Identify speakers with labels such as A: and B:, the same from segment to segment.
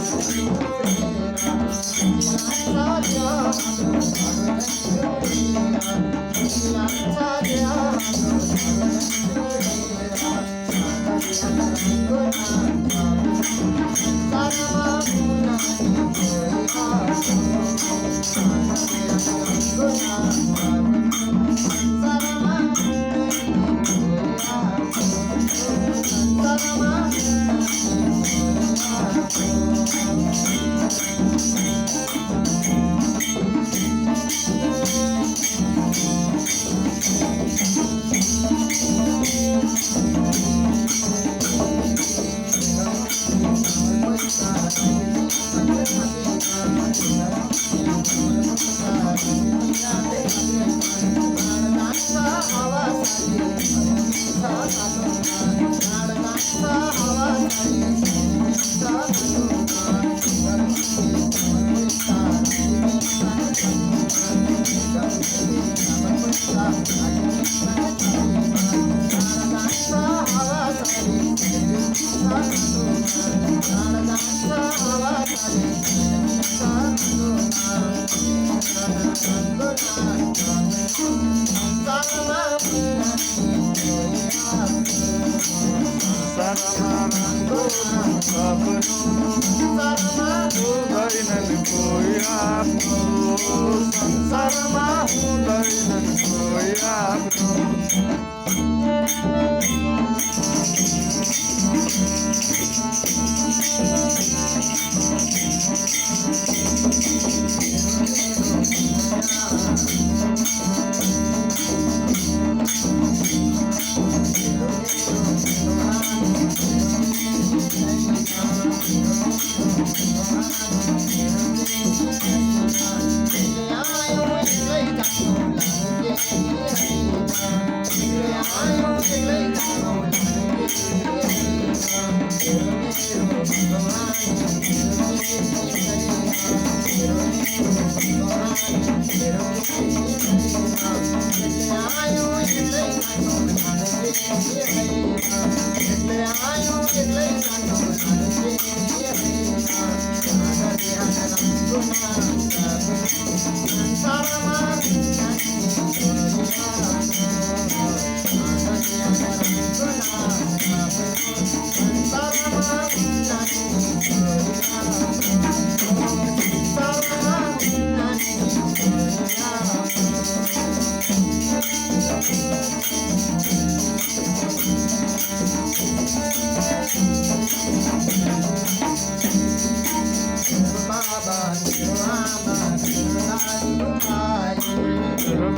A: संसारमा हुँदैनन् कोही आफ्नो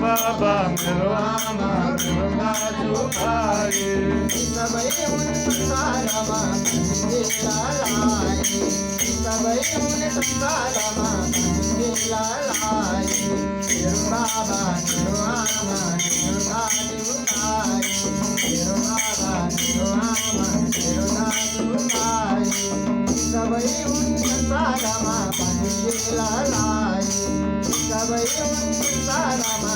A: बाबा मेरो आमा मेरो दाजु भाइ सबै हुन् संसारमा दिललाई सबै हुन् संसारमा दिललाई मेरो बाबा मेरो आमा मेरो दाजु भाइ मेरो बाबा मेरो आमा मेरो दाजु भाइ सबै हुन् संसारमा दिललाई सबै हुन् संसारमा